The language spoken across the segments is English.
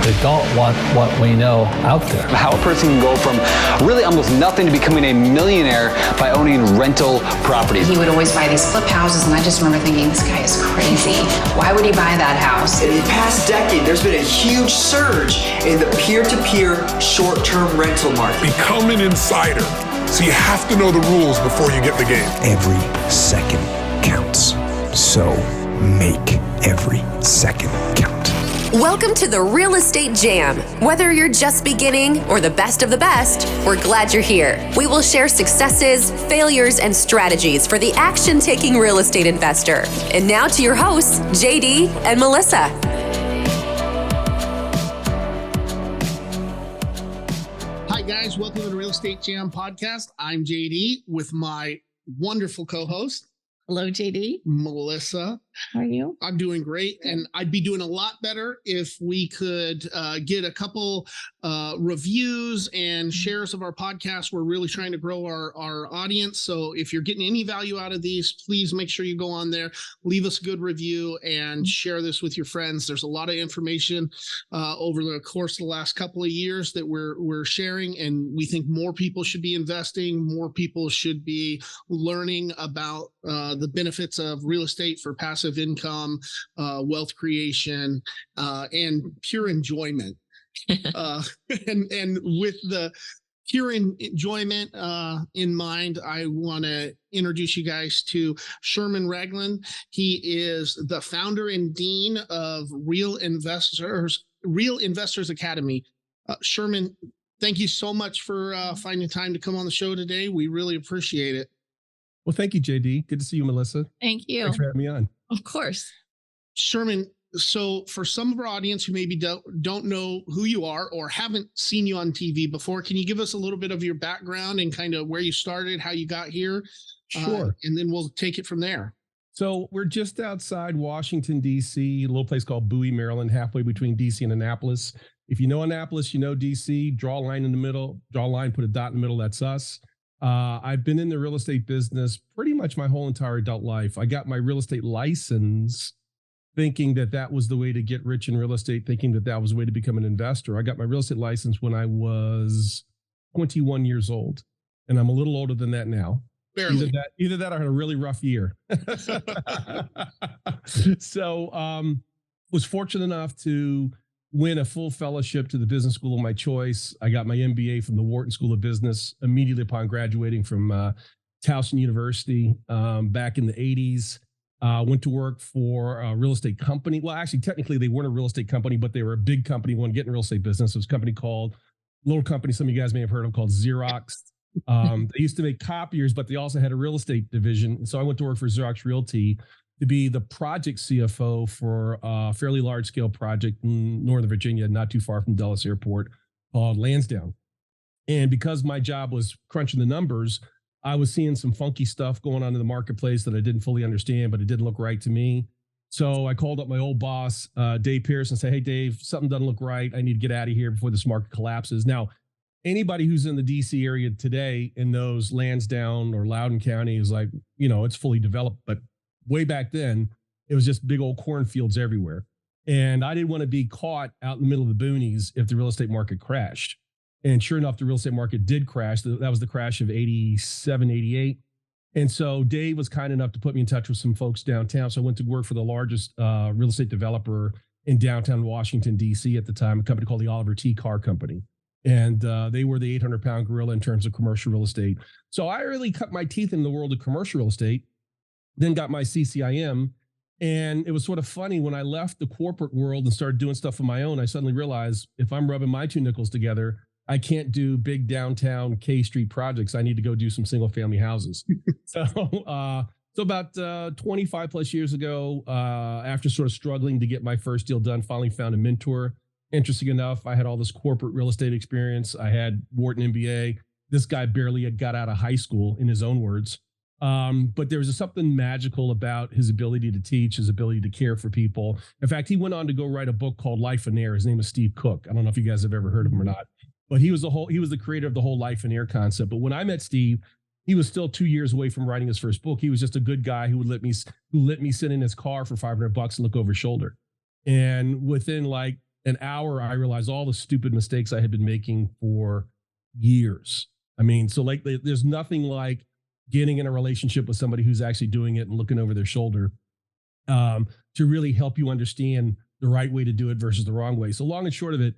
They don't want what we know out there. How a person can go from really almost nothing to becoming a millionaire by owning rental properties. He would always buy these flip houses, and I just remember thinking, this guy is crazy. Why would he buy that house? In the past decade, there's been a huge surge in the peer-to-peer short-term rental market. Become an insider. So you have to know the rules before you get the game. Every second counts. So make every second count. Welcome to the Real Estate Jam. Whether you're just beginning or the best of the best, we're glad you're here. We will share successes, failures, and strategies for the action-taking real estate investor. And now to your hosts, JD and Melissa. Hi guys, welcome to the Real Estate Jam podcast. I'm JD with my wonderful co-host. Hello, JD. Melissa. How are you? I'm doing great, and I'd be doing a lot better if we could get a couple reviews and shares of our podcast. We're really trying to grow our audience, so if you're getting any value out of these, please make sure you go on there, leave us a good review, and share this with your friends. There's a lot of information over the course of the last couple of years that we're sharing, and we think more people should be investing, more people should be learning about the benefits of real estate for passive income, wealth creation, and pure enjoyment. And with the pure enjoyment in mind, I want to introduce you guys to Sherman Ragland. He is the founder and dean of Real Investors Academy. Sherman, thank you so much for finding time to come on the show today. We really appreciate it. Well, thank you, JD. Good to see you, Melissa. Thank you. Thanks for having me on. Of course. Sherman, so for some of our audience who maybe don't know who you are or haven't seen you on TV before, can you give us a little bit of your background and kind of where you started, how you got here? Sure. And then we'll take it from there. So we're just outside Washington, D.C., a little place called Bowie, Maryland, halfway between D.C. and Annapolis. If you know Annapolis, you know D.C., draw a line in the middle, draw a line, put a dot in the middle, that's us. I've been in the real estate business pretty much my whole entire adult life. I got my real estate license thinking that was the way to get rich in real estate, thinking that was the way to become an investor. I got my real estate license when I was 21 years old, and I'm a little older than that now. Barely. Either that or I had a really rough year. So was fortunate enough to win a full fellowship to the business school of my choice. I got my MBA from the Wharton School of Business immediately upon graduating from Towson University back in the 80s. Went to work for a real estate company. Well, actually, technically, they weren't a real estate company, but they were a big company, one getting real estate business. It was a company little company, some of you guys may have heard of, called Xerox. They used to make copiers, but they also had a real estate division. So I went to work for Xerox Realty to be the project CFO for a fairly large scale project in Northern Virginia, not too far from Dulles Airport, called Lansdowne. And because my job was crunching the numbers, I was seeing some funky stuff going on in the marketplace that I didn't fully understand, but it didn't look right to me. So I called up my old boss, Dave Pierce, and said, hey, Dave, something doesn't look right. I need to get out of here before this market collapses. Now, anybody who's in the DC area today and knows Lansdowne or Loudoun County is like, it's fully developed, but way back then, it was just big old cornfields everywhere. And I didn't want to be caught out in the middle of the boonies if the real estate market crashed. And sure enough, the real estate market did crash. That was the crash of 87, 88. And so Dave was kind enough to put me in touch with some folks downtown. So I went to work for the largest real estate developer in downtown Washington, D.C. at the time, a company called the Oliver T. Carr Company. And they were the 800-pound gorilla in terms of commercial real estate. So I really cut my teeth in the world of commercial real estate, then got my CCIM. And it was sort of funny when I left the corporate world and started doing stuff on my own, I suddenly realized if I'm rubbing my two nickels together, I can't do big downtown K Street projects. I need to go do some single family houses. So about 25 plus years ago, after sort of struggling to get my first deal done, finally found a mentor. Interesting enough, I had all this corporate real estate experience. I had Wharton MBA. This guy barely had got out of high school, in his own words. But there was something magical about his ability to teach, his ability to care for people. In fact, he went on to go write a book called Life and Air. His name is Steve Cook. I don't know if you guys have ever heard of him or not, but he was the creator of the whole Life and Air concept. But when I met Steve, he was still 2 years away from writing his first book. He was just a good guy who let me sit in his car for $500 and look over his shoulder. And within like an hour, I realized all the stupid mistakes I had been making for years. I mean, so like there's nothing like getting in a relationship with somebody who's actually doing it and looking over their shoulder to really help you understand the right way to do it versus the wrong way. So long and short of it,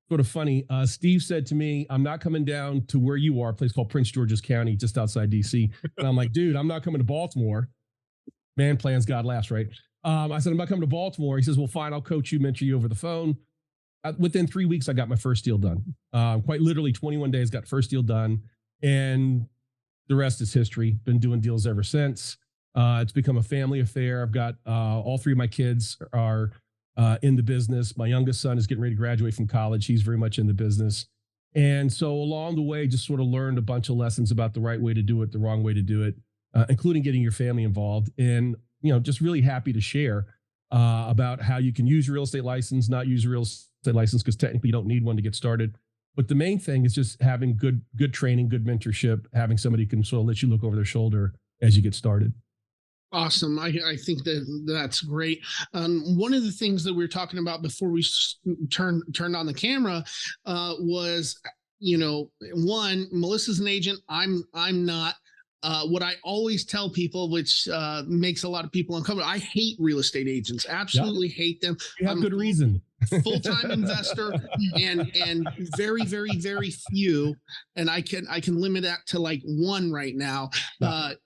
sort of funny, Steve said to me, I'm not coming down to where you are, a place called Prince George's County, just outside DC. And I'm like, dude, I'm not coming to Baltimore. Man plans, God laughs, right? I said, I'm not coming to Baltimore. He says, well, fine, I'll coach you, mentor you over the phone. Within 3 weeks, I got my first deal done. Quite literally 21 days, got first deal done. And the rest is history. Been doing deals ever since. It's become a family affair. I've got all three of my kids are in the business. My youngest son is getting ready to graduate from college. He's very much in the business. And so along the way, just sort of learned a bunch of lessons about the right way to do it, the wrong way to do it, including getting your family involved. And, just really happy to share about how you can use your real estate license, not use a real estate license, because technically you don't need one to get started. But the main thing is just having good training, good mentorship, having somebody who can sort of let you look over their shoulder as you get started. Awesome. I think that's great. One of the things that we were talking about before we turned on the camera was, one, Melissa's an agent. I'm not. What I always tell people, which makes a lot of people uncomfortable, I hate real estate agents. Absolutely hate them. You have good reason. Full-time investor and very, very, very few. And I can limit that to like one right now.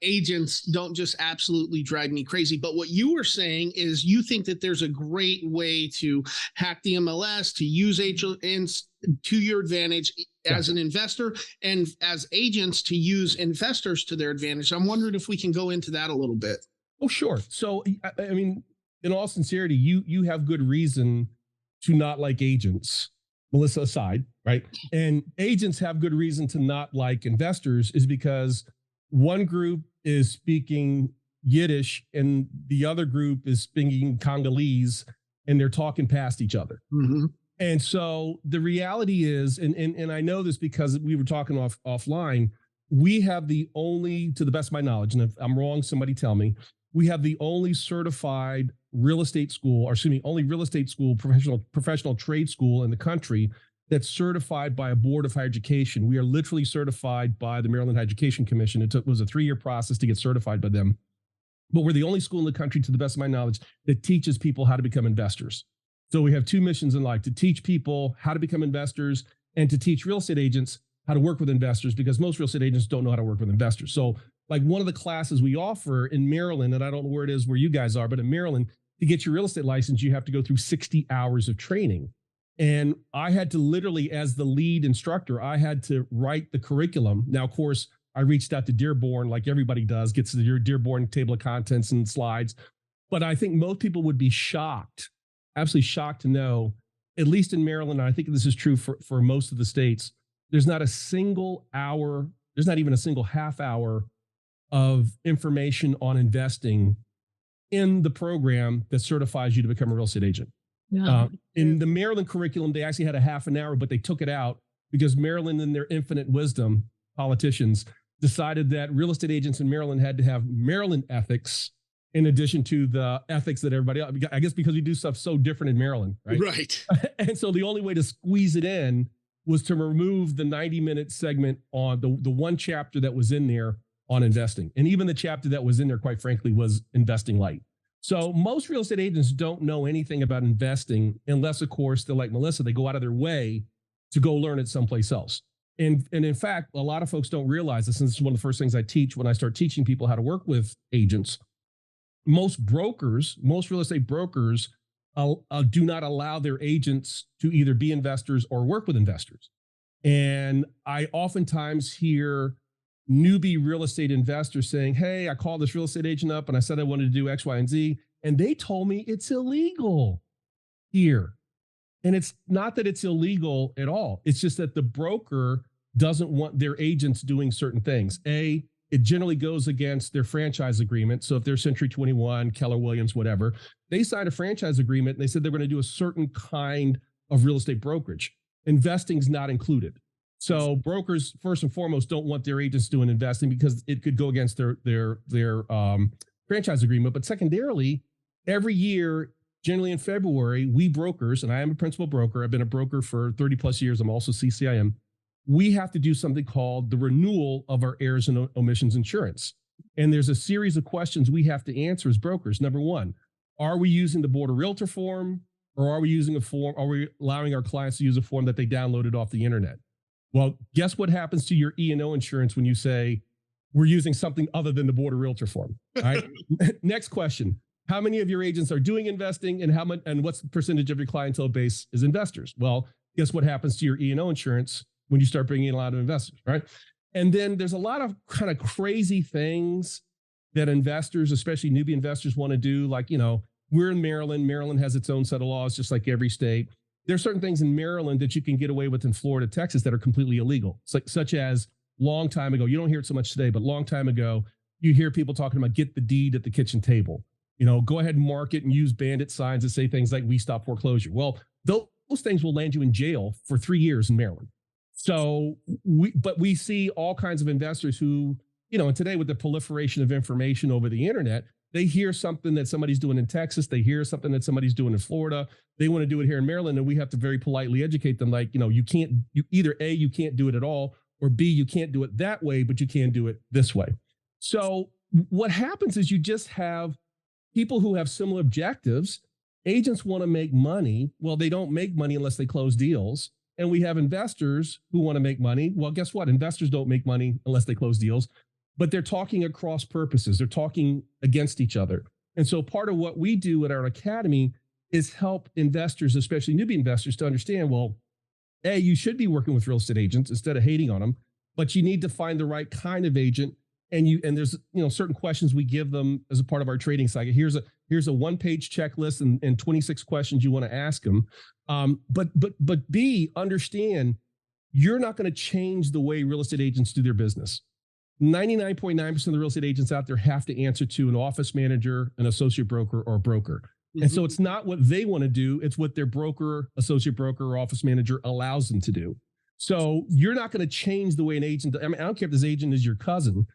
Agents don't just absolutely drive me crazy. But what you were saying is you think that there's a great way to hack the MLS, to use agents to your advantage as an investor, and as agents to use investors to their advantage. I'm wondering if we can go into that a little bit. Oh, sure. So, I mean, in all sincerity, you have good reason to not like agents, Melissa aside, right? And agents have good reason to not like investors, is because one group is speaking Yiddish and the other group is speaking Congolese, and they're talking past each other. Mm-hmm. And so the reality is, and I know this because we were talking offline, we have the only, to the best of my knowledge, and if I'm wrong, somebody tell me, we have the only certified real estate school, or excuse me, only real estate school, professional trade school in the country that's certified by a board of higher education. We are literally certified by the Maryland Higher Education Commission. It was a 3-year process to get certified by them. But we're the only school in the country, to the best of my knowledge, that teaches people how to become investors. So we have two missions in life: to teach people how to become investors and to teach real estate agents how to work with investors, because most real estate agents don't know how to work with investors. So like one of the classes we offer in Maryland, and I don't know where it is where you guys are, but in Maryland, to get your real estate license, you have to go through 60 hours of training. And I had to literally, as the lead instructor, I had to write the curriculum. Now, of course, I reached out to Dearborn, like everybody does, gets to the Dearborn table of contents and slides. But I think most people would be shocked, absolutely shocked to know, at least in Maryland, and I think this is true for most of the states, there's not a single hour, there's not even a single half hour of information on investing in the program that certifies you to become a real estate agent. Yeah. In the Maryland curriculum, they actually had a half an hour, but they took it out because Maryland, in their infinite wisdom, politicians decided that real estate agents in Maryland had to have Maryland ethics in addition to the ethics that everybody else, I guess because we do stuff so different in Maryland, right? Right. And so the only way to squeeze it in was to remove the 90-minute segment on the one chapter that was in there on investing. And even the chapter that was in there, quite frankly, was investing light. So most real estate agents don't know anything about investing unless, of course, they're like Melissa, they go out of their way to go learn it someplace else. And in fact, a lot of folks don't realize this, and this is one of the first things I teach when I start teaching people how to work with agents. Most brokers, most real estate brokers do not allow their agents to either be investors or work with investors. And I oftentimes hear newbie real estate investors saying, hey, I called this real estate agent up and I said I wanted to do X, Y, and Z. And they told me it's illegal here. And it's not that it's illegal at all. It's just that the broker doesn't want their agents doing certain things. It generally goes against their franchise agreement. So if they're Century 21, Keller Williams, whatever, they signed a franchise agreement and they said they're going to do a certain kind of real estate brokerage. Investing's not included. So brokers, first and foremost, don't want their agents doing investing because it could go against their franchise agreement. But secondarily, every year, generally in February, we brokers, and I am a principal broker, I've been a broker for 30 plus years, I'm also CCIM, we have to do something called the renewal of our errors and omissions insurance. And there's a series of questions we have to answer as brokers. Number one, are we using the Board of Realtor form, or are we using a form? Are we allowing our clients to use a form that they downloaded off the internet? Well, guess what happens to your E&O insurance when you say we're using something other than the Board of Realtor form? All right. Next question. How many of your agents are doing investing, and how much, and what's the percentage of your clientele base is investors? Well, guess what happens to your E&O insurance when you start bringing in a lot of investors, right? And then there's a lot of kind of crazy things that investors, especially newbie investors, want to do. Like, we're in Maryland. Maryland has its own set of laws, just like every state. There's certain things in Maryland that you can get away with in Florida, Texas that are completely illegal. It's like, such as long time ago, you don't hear it so much today, but long time ago, you hear people talking about get the deed at the kitchen table. Go ahead and mark it and use bandit signs that say things like we stop foreclosure. Well, those things will land you in jail for 3 years in Maryland. So we see all kinds of investors who, and today with the proliferation of information over the internet, they hear something that somebody's doing in Texas. They hear something that somebody's doing in Florida. They want to do it here in Maryland. And we have to very politely educate them. Like, you either A, you can't do it at all, or B, you can't do it that way, but you can do it this way. So what happens is you just have people who have similar objectives. Agents want to make money. Well, they don't make money unless they close deals. And we have investors who want to make money. Well, guess what? Investors don't make money unless they close deals, but they're talking across purposes. They're talking against each other. And so part of what we do at our academy is help investors, especially newbie investors, to understand, well, A, you should be working with real estate agents instead of hating on them, but you need to find the right kind of agent. And there's certain questions we give them as a part of our training cycle. Here's a one-page checklist and 26 questions you want to ask them. But B, understand you're not going to change the way real estate agents do their business. 99.9% of the real estate agents out there have to answer to an office manager, an associate broker, or a broker. Mm-hmm. And so it's not what they want to do. It's what their broker, associate broker, or office manager allows them to do. So you're not going to change the way an agent, I don't care if this agent is your cousin,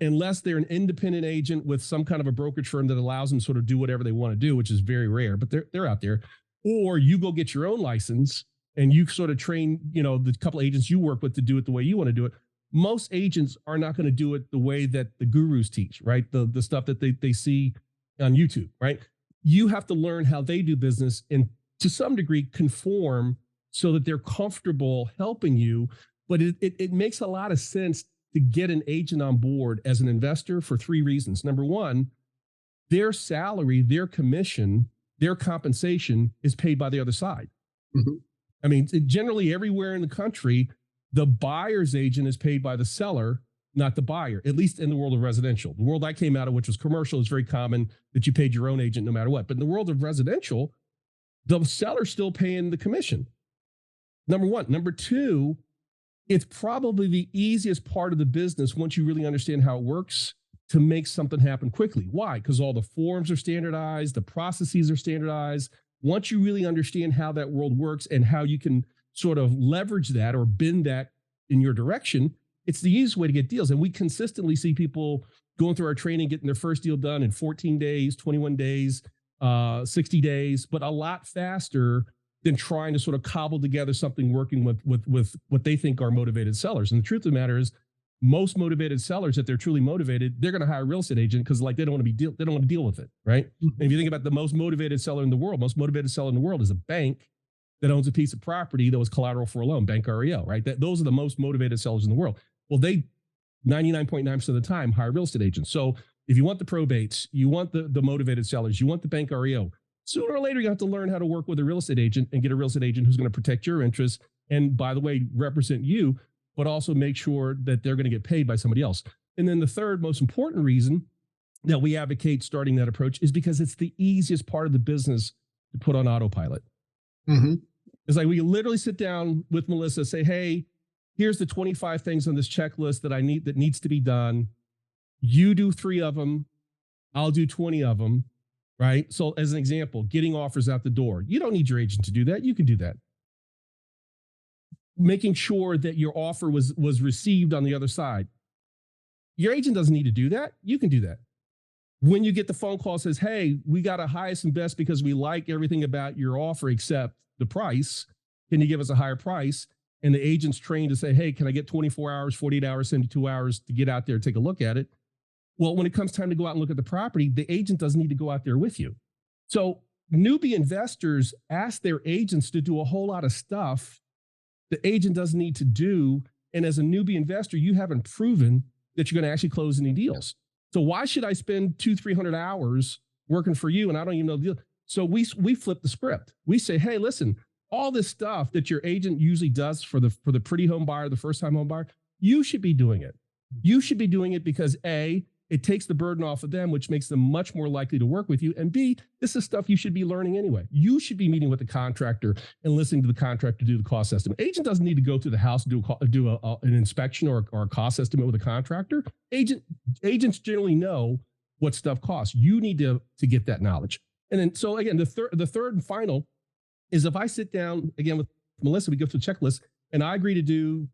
unless they're an independent agent with some kind of a brokerage firm that allows them to sort of do whatever they want to do, which is very rare, but they're out there. Or you go get your own license and you sort of train, the couple of agents you work with to do it the way you want to do it. Most agents are not going to do it the way that the gurus teach, right? The stuff that they see on YouTube, right? You have to learn how they do business and to some degree conform so that they're comfortable helping you. But it makes a lot of sense to get an agent on board as an investor for 3 reasons. Number one, their salary, their commission, their compensation is paid by the other side. Mm-hmm. I mean, generally everywhere in the country, the buyer's agent is paid by the seller, not the buyer, at least in the world of residential. The world I came out of, which was commercial, is very common that you paid your own agent no matter what. But in the world of residential, the seller's still paying the commission. Number one. Number two, it's probably the easiest part of the business once you really understand how it works to make something happen quickly. Why? Because all the forms are standardized, the processes are standardized. Once you really understand how that world works and how you can sort of leverage that or bend that in your direction, it's the easiest way to get deals. And we consistently see people going through our training, getting their first deal done in 14 days, 21 days, 60 days, but a lot faster than trying to sort of cobble together something working with what they think are motivated sellers. And the truth of the matter is, most motivated sellers, if they're truly motivated, they're going to hire a real estate agent because they don't want to deal with it, right? Mm-hmm. And if you think about the most motivated seller in the world, is a bank that owns a piece of property that was collateral for a loan, bank REO, right? Those are the most motivated sellers in the world. Well, they 99.9% of the time hire real estate agents. So if you want the probates, you want the motivated sellers, you want the bank REO, sooner or later you have to learn how to work with a real estate agent and get a real estate agent who's going to protect your interests and, by the way, represent you, but also make sure that they're going to get paid by somebody else. And then the third most important reason that we advocate starting that approach is because it's the easiest part of the business to put on autopilot. Mm-hmm. It's like we literally sit down with Melissa, say, hey, here's the 25 things on this checklist that needs to be done. You do 3 of them. I'll do 20 of them, right? So as an example, getting offers out the door. You don't need your agent to do that. You can do that. Making sure that your offer was received on the other side. Your agent doesn't need to do that. You can do that. When you get the phone call that says, hey, we got a highest and best because we like everything about your offer except the price. Can you give us a higher price? And the agent's trained to say, hey, can I get 24 hours, 48 hours, 72 hours to get out there and take a look at it? Well, when it comes time to go out and look at the property, the agent doesn't need to go out there with you. So newbie investors ask their agents to do a whole lot of stuff the agent doesn't need to do. And as a newbie investor, you haven't proven that you're going to actually close any deals. So why should I spend 200-300 hours working for you and I don't even know the deal? So we flip the script. We say, hey, listen, all this stuff that your agent usually does for the pretty home buyer, the first time home buyer, you should be doing it. You should be doing it because A, it takes the burden off of them, which makes them much more likely to work with you. And B, this is stuff you should be learning anyway. You should be meeting with the contractor and listening to the contractor do the cost estimate. Agent doesn't need to go to the house and do an inspection or a cost estimate with a contractor. Agents generally know what stuff costs. You need to get that knowledge. And then, so again, the third and final is if I sit down again with Melissa, we go through the checklist, and I agree to do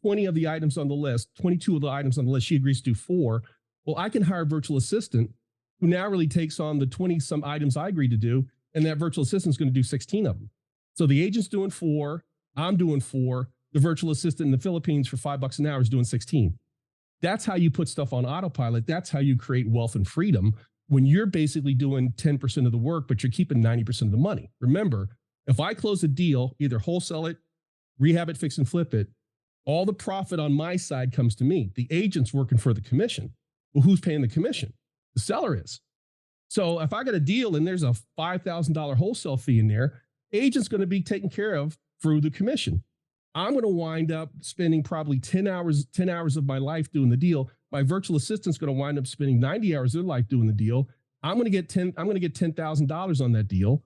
20 of the items on the list, 22 of the items on the list. She agrees to do 4. Well, I can hire a virtual assistant who now really takes on the 20 some items I agreed to do, and that virtual assistant is going to do 16 of them. So the agent's doing 4, I'm doing 4, the virtual assistant in the Philippines for $5 an hour is doing 16. That's how you put stuff on autopilot. That's how you create wealth and freedom when you're basically doing 10% of the work, but you're keeping 90% of the money. Remember, if I close a deal, either wholesale it, rehab it, fix and flip it, all the profit on my side comes to me. The agent's working for the commission. Well, who's paying the commission? The seller is. So if I got a deal and there's a $5,000 wholesale fee in there, agent's going to be taken care of through the commission. I'm going to wind up spending probably 10 hours of my life doing the deal. My virtual assistant's going to wind up spending 90 hours of their life doing the deal. I'm going to get $10,000 on that deal,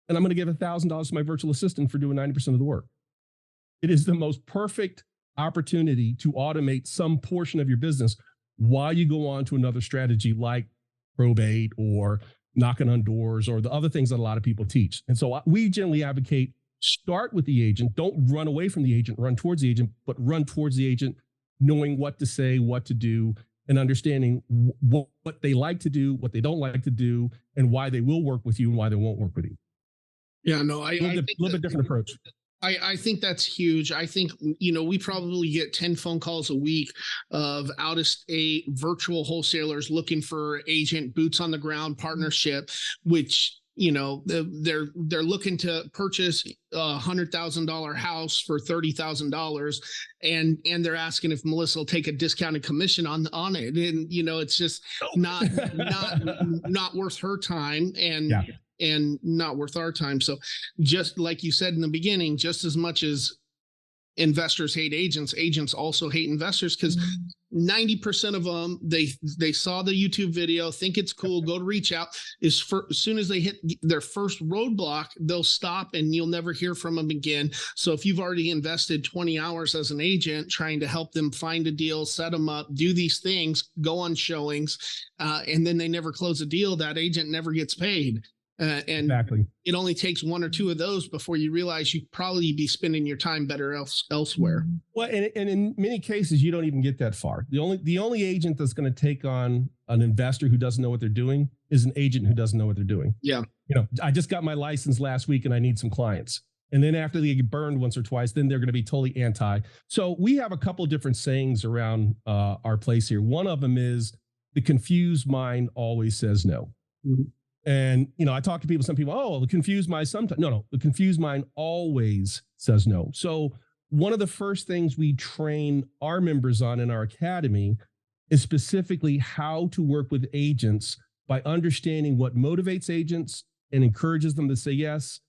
and I'm going to give $1,000 to my virtual assistant for doing 90% of the work. It is the most perfect opportunity to automate some portion of your business while you go on to another strategy like probate or knocking on doors or the other things that a lot of people teach. And so we generally advocate start with the agent. Don't run away from the agent, run towards the agent, but run towards the agent, knowing what to say, what to do, and understanding what they like to do, what they don't like to do, and why they will work with you and why they won't work with you. Yeah, no, a little bit different approach. I think that's huge. I think, we probably get 10 phone calls a week of out-of-state virtual wholesalers looking for agent boots on the ground partnership, which, they're looking to purchase a $100,000 house for $30,000, and they're asking if Melissa will take a discounted commission on it, and it's just not worth her time, and. Yeah. And not worth our time. So just like you said in the beginning, just as much as investors hate agents, agents also hate investors, because 90% of them, they saw the YouTube video, think it's cool, go to reach out. As soon as they hit their first roadblock, they'll stop and you'll never hear from them again. So if you've already invested 20 hours as an agent trying to help them find a deal, set them up, do these things, go on showings, and then they never close a deal, that agent never gets paid. And exactly. It only takes 1 or 2 of those before you realize you'd probably be spending your time better elsewhere. Well, and in many cases, you don't even get that far. The only agent that's going to take on an investor who doesn't know what they're doing is an agent who doesn't know what they're doing. Yeah. I just got my license last week and I need some clients. And then after they get burned once or twice, then they're going to be totally anti. So we have a couple of different sayings around our place here. One of them is the confused mind always says no. Mm-hmm. And, I talk to people, some people, oh, the confused mind sometimes. No, the confused mind always says no. So one of the first things we train our members on in our academy is specifically how to work with agents by understanding what motivates agents and encourages them to say yes,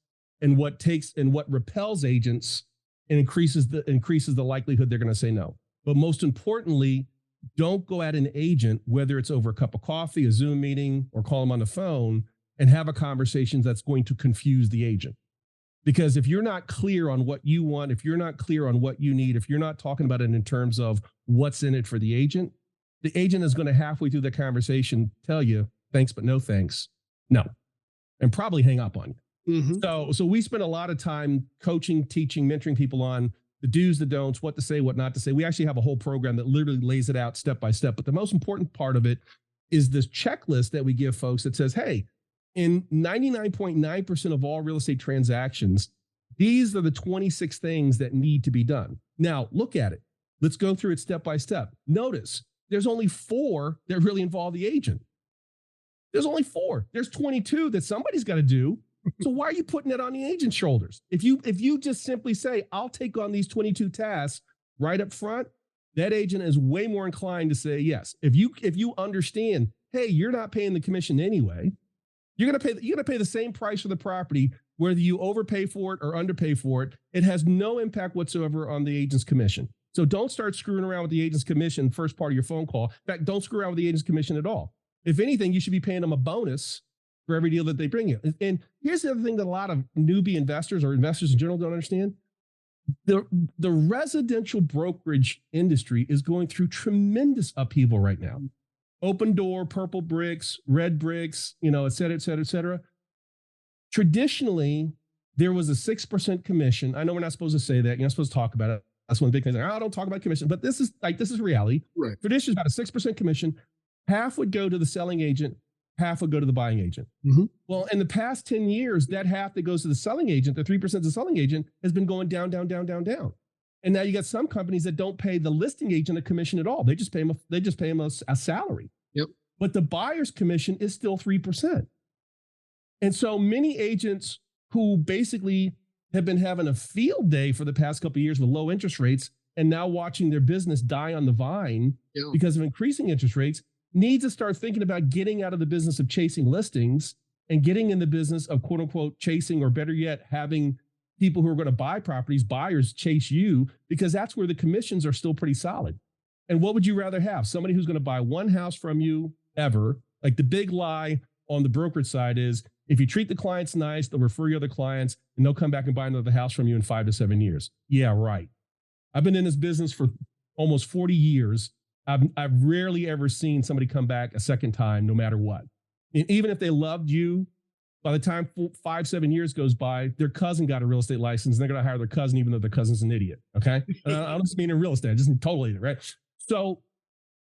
and what repels agents and increases the likelihood they're going to say no. But most importantly, don't go at an agent, whether it's over a cup of coffee, a Zoom meeting, or call them on the phone and have a conversation that's going to confuse the agent. Because if you're not clear on what you want, if you're not clear on what you need, if you're not talking about it in terms of what's in it for the agent is going to halfway through the conversation tell you, thanks, but no thanks. No. And probably hang up on you. Mm-hmm. So we spend a lot of time coaching, teaching, mentoring people on the do's, the don'ts, what to say, what not to say. We actually have a whole program that literally lays it out step by step. But the most important part of it is this checklist that we give folks that says, hey, in 99.9% of all real estate transactions, these are the 26 things that need to be done. Now, look at it. Let's go through it step by step. Notice there's only 4 that really involve the agent. There's only 4. There's 22 that somebody's got to do. So why are you putting it on the agent's shoulders? If you just simply say, I'll take on these 22 tasks right up front, that agent is way more inclined to say yes. If you understand, hey, you're not paying the commission anyway, you're gonna pay the same price for the property, whether you overpay for it or underpay for it. It has no impact whatsoever on the agent's commission. So don't start screwing around with the agent's commission first part of your phone call. In fact, don't screw around with the agent's commission at all. If anything, you should be paying them a bonus for every deal that they bring you. And here's the other thing that a lot of newbie investors or investors in general don't understand. The residential brokerage industry is going through tremendous upheaval right now. Open door, purple bricks, red bricks, et cetera, et cetera, et cetera. Traditionally, there was a 6% commission. I know we're not supposed to say that. You're not supposed to talk about it. That's one of the big things. I don't talk about commission, but this is reality. Right. Traditionally, about a 6% commission. Half would go to the selling agent, half would go to the buying agent. Mm-hmm. Well, in the past 10 years, that half that goes to the selling agent, the 3% of the selling agent, has been going down, down, down, down, down. And now you got some companies that don't pay the listing agent a commission at all. They just pay him a salary. Yep. But the buyer's commission is still 3%. And so many agents who basically have been having a field day for the past couple of years with low interest rates and now watching their business die on the vine because of increasing interest rates need to start thinking about getting out of the business of chasing listings and getting in the business of quote unquote chasing, or better yet, having people who are going to buy properties, buyers chase you, because that's where the commissions are still pretty solid. And what would you rather have? Somebody who's going to buy one house from you ever. Like the big lie on the brokerage side is if you treat the clients nice, they'll refer you other clients and they'll come back and buy another house from you in 5 to 7 years. Yeah, right. I've been in this business for almost 40 years. I've rarely ever seen somebody come back a second time, no matter what. And even if they loved you, by the time 5, 7 years goes by, their cousin got a real estate license and they're going to hire their cousin, even though their cousin's an idiot. Okay. I don't just mean in real estate, I just mean totally idiot, right? So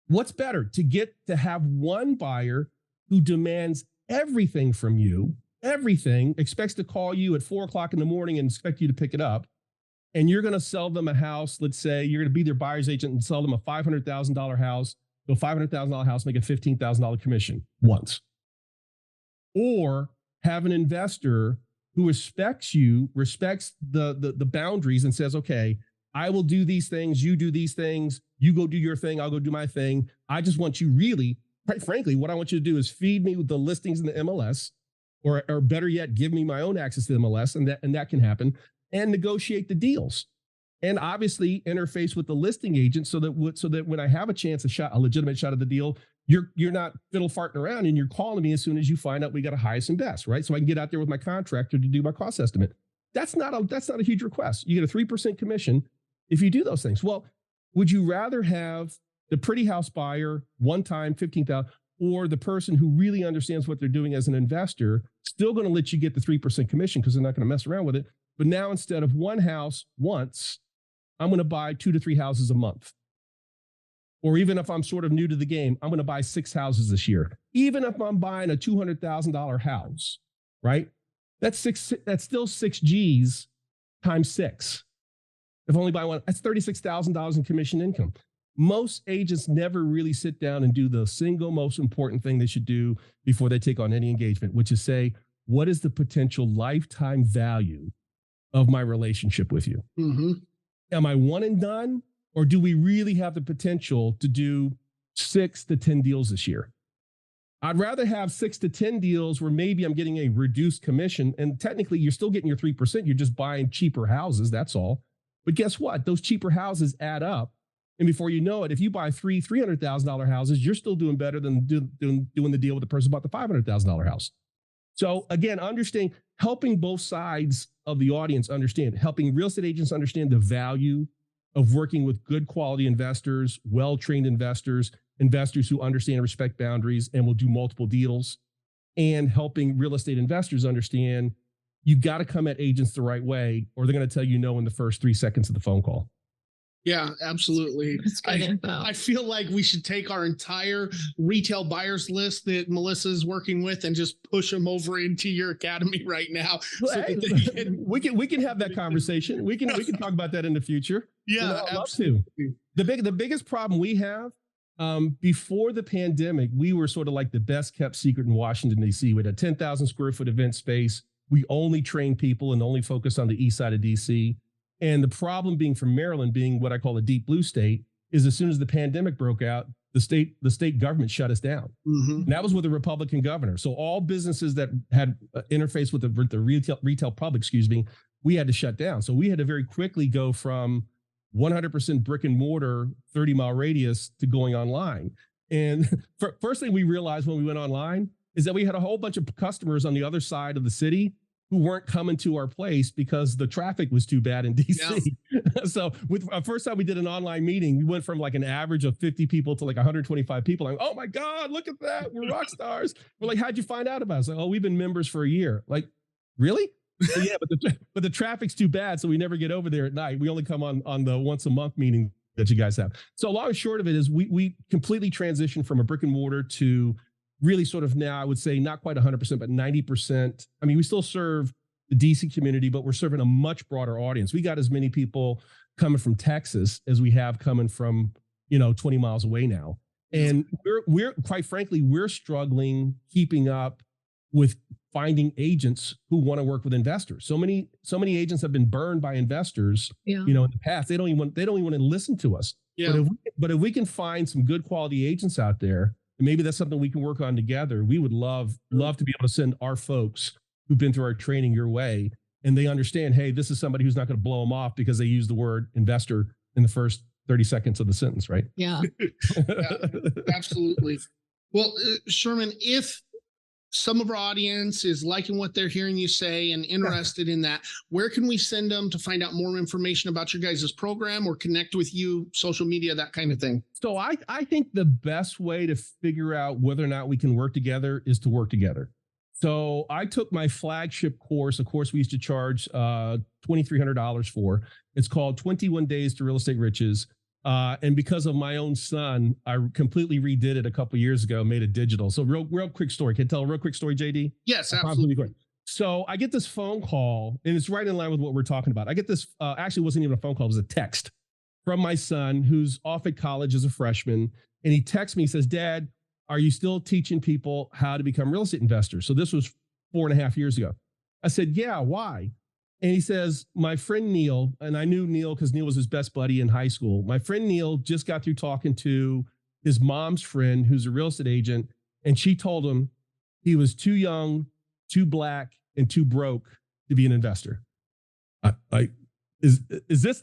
what's better, to have one buyer who demands everything from you, everything, expects to call you at 4 o'clock in the morning and expect you to pick it up, and you're going to sell them a house. Let's say you're going to be their buyer's agent and sell them a $500,000 house, to a $500,000 house, make a $15,000 commission once. Or have an investor who respects you, respects the boundaries and says, okay, I will do these things, you do these things, you go do your thing, I'll go do my thing. I just want you really, quite frankly, what I want you to do is feed me with the listings in the MLS, or better yet, give me my own access to the MLS, and that can happen, and negotiate the deals. And obviously interface with the listing agent so that when I have a chance, a legitimate shot of the deal, you're not fiddle farting around and you're calling me as soon as you find out we got a highest and best, right? So I can get out there with my contractor to do my cost estimate. That's not a huge request. You get a 3% commission if you do those things. Well, would you rather have the pretty house buyer one time, $15,000, or the person who really understands what they're doing as an investor, still going to let you get the 3% commission because they're not going to mess around with it. But now instead of one house once, I'm going to buy 2 to 3 houses a month. Or even if I'm sort of new to the game, I'm going to buy 6 houses this year. Even if I'm buying a $200,000 house, right? That's still 6 G's times 6. If I only buy one, that's $36,000 in commission income. Most agents never really sit down and do the single most important thing they should do before they take on any engagement, which is say, what is the potential lifetime value of my relationship with you? Mm-hmm. Am I one and done? Or do we really have the potential to do 6 to 10 deals this year? I'd rather have 6 to 10 deals where maybe I'm getting a reduced commission, and technically you're still getting your 3%. You're just buying cheaper houses, that's all. But guess what? Those cheaper houses add up. And before you know it, if you buy three $300,000 houses, you're still doing better than doing the deal with the person who bought the $500,000 house. So again, understanding, helping both sides of the audience understand, helping real estate agents understand the value of working with good quality investors, well-trained investors, investors who understand and respect boundaries and will do multiple deals, and helping real estate investors understand you got to come at agents the right way, or they're going to tell you no in the first 3 seconds of the phone call. Yeah, absolutely. That's good info. I feel like we should take our entire retail buyers list that Melissa's working with and just push them over into your academy right now. Well, So hey, that they can, we can have that conversation. We can talk about that in the future. yeah, I'd love absolutely. to. The biggest problem we have, before the pandemic, we were sort of like the best kept secret in Washington, D.C. We had a 10,000 square foot event space. We only train people and only focus on the east side of D.C. And the problem being from Maryland, being what I call a deep blue state, is as soon as the pandemic broke out, the state government shut us down. Mhm. And that was with a Republican governor. So all businesses that had interface with the retail public, we had to shut down. So we had to very quickly go from 100% brick and mortar, 30-mile radius to going online. And first thing we realized when we went online is that we had a whole bunch of customers on the other side of the city who weren't coming to our place because the traffic was too bad in DC. Yeah. So with first time we did an online meeting, we went from like an average of 50 people to like 125 people. Like, oh my God, look at that. We're rock stars. We're like, how'd you find out about us? Like, oh, we've been members for a year. Like, really? So, yeah, but the traffic's too bad. So we never get over there at night. We only come on the once a month meeting that you guys have. So long and short of it is we completely transitioned from a brick and mortar to really sort of now, I would say not quite 100%, but 90%. I mean, we still serve the DC community, but we're serving a much broader audience. We got as many people coming from Texas as we have coming from, 20 miles away now. And we're quite frankly, we're struggling keeping up with finding agents who want to work with investors. So many agents have been burned by investors, in the past. They don't even want to listen to us. Yeah. But if we can find some good quality agents out there, and maybe that's something we can work on together, we would love to be able to send our folks who've been through our training your way, and they understand, hey, this is somebody who's not going to blow them off because they use the word investor in the first 30 seconds of the sentence, right? Yeah. Yeah, absolutely. Well, Sherman, if some of our audience is liking what they're hearing you say and interested in that, where can we send them to find out more information about your guys' program or connect with you, social media, that kind of thing? So I think the best way to figure out whether or not we can work together is to work together. So I took my flagship course, a course we used to charge $2,300 for. It's called 21 Days to Real Estate Riches. And because of my own son, I completely redid it a couple of years ago, made it digital. So real quick story. Can I tell a real quick story, JD? Yes, absolutely. So I get this phone call, and it's right in line with what we're talking about. I get this, actually wasn't even a phone call, it was a text from my son who's off at college as a freshman. And he texts me, he says, Dad, are you still teaching people how to become real estate investors? So this was 4.5 years ago. I said, yeah, why? And he says, my friend Neil, and I knew Neil because Neil was his best buddy in high school. My friend Neil just got through talking to his mom's friend, who's a real estate agent. And she told him he was too young, too black, and too broke to be an investor. Is this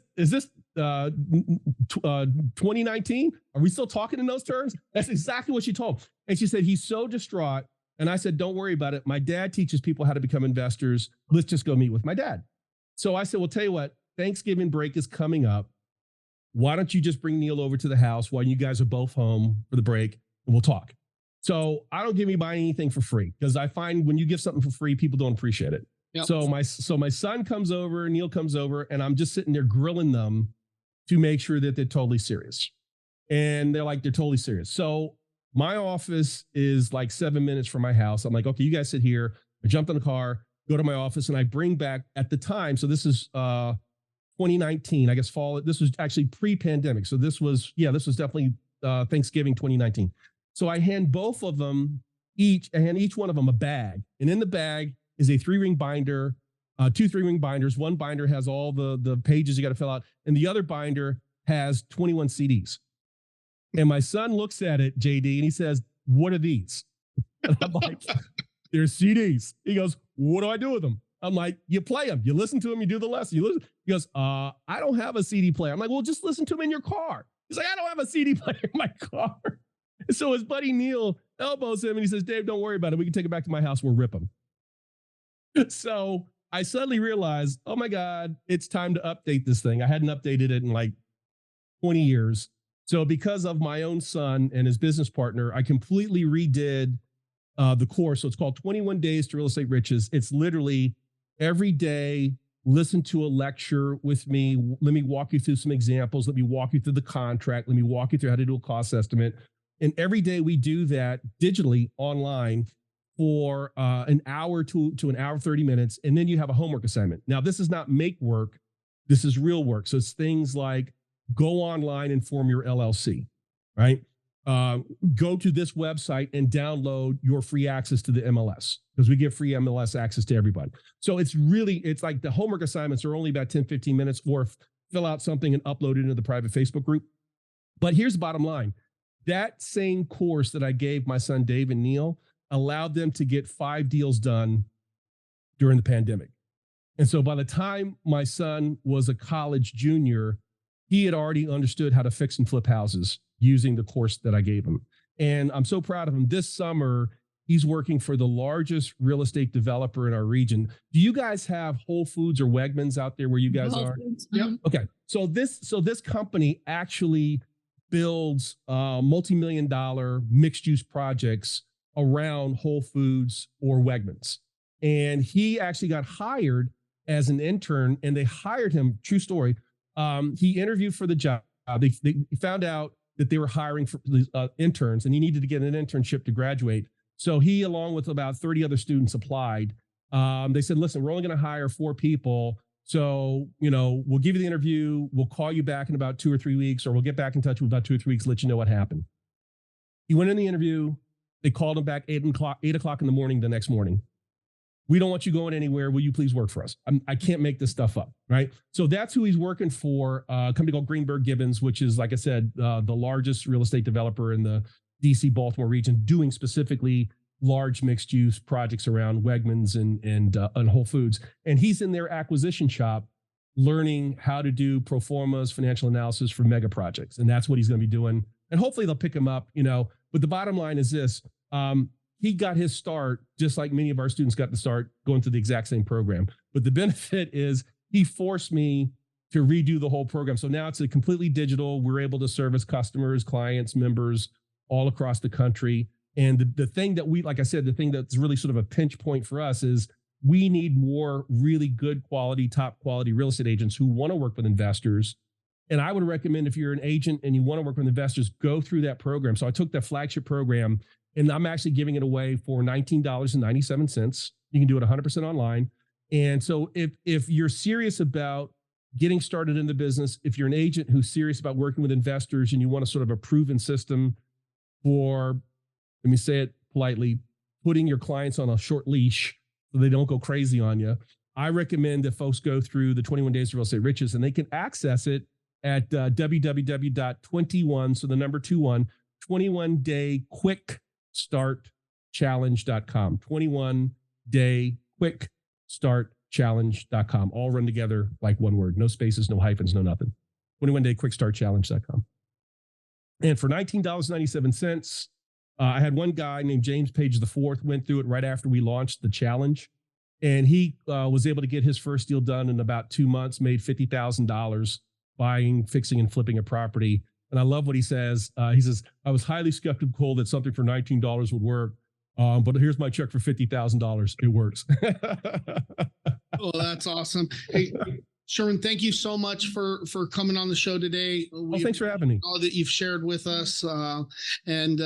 2019? Are we still talking in those terms? That's exactly what she told. And she said, he's so distraught. And I said, don't worry about it. My dad teaches people how to become investors. Let's just go meet with my dad. So I said, well, tell you what, Thanksgiving break is coming up. Why don't you just bring Neil over to the house while you guys are both home for the break, and we'll talk. So I don't give anybody anything for free, because I find when you give something for free, people don't appreciate it. Yep. So my son comes over, Neil comes over, and I'm just sitting there grilling them to make sure that they're totally serious. And they're totally serious. So my office is like 7 minutes from my house. I'm like, okay, you guys sit here. I jumped in the car, go to my office, and I bring back at the time. So this is 2019, I guess fall. This was actually pre-pandemic. So this was definitely Thanksgiving 2019. So I hand both of them each one of them a bag. And in the bag is a 3-ring binder, 2 3-ring binders. One binder has all the pages you got to fill out. And the other binder has 21 CDs. And my son looks at it, JD, and he says, what are these? And I'm like, they're CDs. He goes, what do I do with them? I'm like, you play them. You listen to them. You do the lesson. You listen. He goes, I don't have a CD player. I'm like, well, just listen to them in your car. He's like, I don't have a CD player in my car. So his buddy Neil elbows him and he says, Dave, don't worry about it. We can take it back to my house. We'll rip them. So I suddenly realized, oh my God, it's time to update this thing. I hadn't updated it in like 20 years. So because of my own son and his business partner, I completely redid the course. So it's called 21 Days to Real Estate Riches. It's literally every day listen to a lecture with me. Let me walk you through some examples. Let me walk you through the contract. Let me walk you through how to do a cost estimate. And every day we do that digitally online for an hour to an hour, 30 minutes. And then you have a homework assignment. Now, this is not make work. This is real work. So it's things like go online and form your LLC, right? Go to this website and download your free access to the MLS, because we give free MLS access to everybody. So it's like the homework assignments are only about 10, 15 minutes, or fill out something and upload it into the private Facebook group. But here's the bottom line. That same course that I gave my son, Dave and Neil, allowed them to get 5 deals done during the pandemic. And so by the time my son was a college junior, he had already understood how to fix and flip houses using the course that I gave him. And I'm so proud of him. This summer, he's working for the largest real estate developer in our region. Do you guys have Whole Foods or Wegmans out there where you guys are? Yep. Okay. So this company actually builds multi-million-dollar mixed-use projects around Whole Foods or Wegmans. And he actually got hired as an intern, and they hired him, true story. He interviewed for the job. They found out that they were hiring for interns, and he needed to get an internship to graduate. So he, along with about 30 other students, applied. They said, listen, we're only going to hire 4 people. So, we'll give you the interview. We'll call you back in about 2 or 3 weeks, or we'll get back in touch with about 2 or 3 weeks, let you know what happened. He went in the interview. They called him back 8 o'clock in the morning the next morning. We don't want you going anywhere. Will you please work for us? I can't make this stuff up, right? So that's who he's working for, a company called Greenberg Gibbons, which is, like I said, the largest real estate developer in the DC, Baltimore region, doing specifically large mixed use projects around Wegmans and Whole Foods. And he's in their acquisition shop learning how to do pro formas, financial analysis for mega projects. And that's what he's going to be doing. And hopefully they'll pick him up, But the bottom line is this. He got his start just like many of our students got the start going through the exact same program. But the benefit is he forced me to redo the whole program. So now it's a completely digital. We're able to service customers, clients, members all across the country. And the thing that like I said, the thing that's really sort of a pinch point for us is we need more really good quality, top quality real estate agents who want to work with investors. And I would recommend, if you're an agent and you want to work with investors, go through that program. So I took the flagship program, and I'm actually giving it away for $19.97. You can do it 100% online. And so if you're serious about getting started in the business, if you're an agent who's serious about working with investors and you want a sort of a proven system for, let me say it politely, putting your clients on a short leash so they don't go crazy on you, I recommend that folks go through the 21 Days to Real Estate Riches, and they can access it at www.21, so the number 21day-quick-start-challenge.com. 21day-quick-start-challenge.com. All run together like one word. No spaces, no hyphens, no nothing. 21day-quick-start-challenge.com. And for $19.97, I had one guy named James Page IV went through it right after we launched the challenge. And he was able to get his first deal done in about 2 months, made $50,000 buying, fixing, and flipping a property. And I love what he says. He says, I was highly skeptical that something for $19 would work. But here's my check for $50,000. It works. Oh, that's awesome. Hey, Sherman, thank you so much for coming on the show today. Thanks for having me. All that you've shared with us, and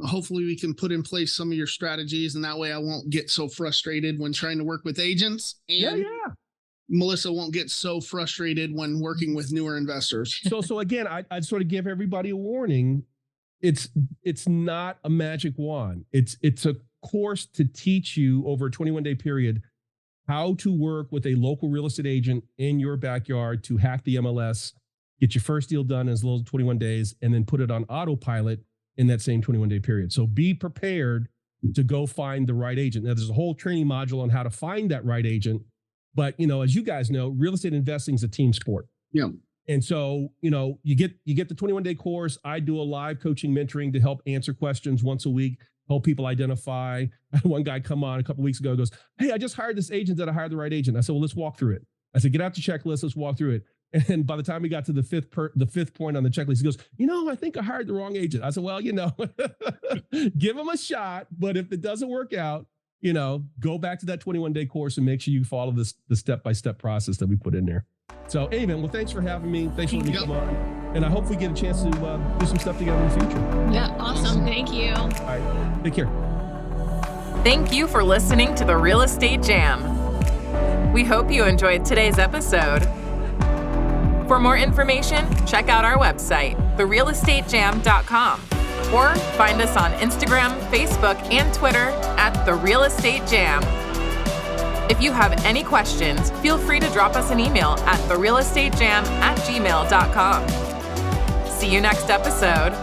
hopefully we can put in place some of your strategies, and that way I won't get so frustrated when trying to work with agents. And Melissa won't get so frustrated when working with newer investors. So again, I'd sort of give everybody a warning. It's not a magic wand. It's a course to teach you over a 21-day period how to work with a local real estate agent in your backyard to hack the MLS, get your first deal done in as little as 21 days, and then put it on autopilot in that same 21-day period. So be prepared to go find the right agent. Now, there's a whole training module on how to find that right agent. But, as you guys know, real estate investing is a team sport. Yeah. And so, you get the 21-day course. I do a live coaching mentoring to help answer questions once a week, help people identify. I had one guy come on a couple of weeks ago, goes, hey, I just hired this agent that I hired the right agent. I said, well, let's walk through it. I said, get out the checklist. Let's walk through it. And by the time we got to the fifth point on the checklist, he goes, I think I hired the wrong agent. I said, well, give him a shot. But if it doesn't work out, go back to that 21-day course and make sure you follow the step-by-step process that we put in there. So, anyway, well, thanks for having me. Thanks for letting me come on. And I hope we get a chance to do some stuff together in the future. Yeah, awesome. Thank you. All right. Take care. Thank you for listening to the Real Estate Jam. We hope you enjoyed today's episode. For more information, check out our website, therealestatejam.com, or find us on Instagram, Facebook, and Twitter at The Real Estate Jam. If you have any questions, feel free to drop us an email at therealestatejam@gmail.com. See you next episode.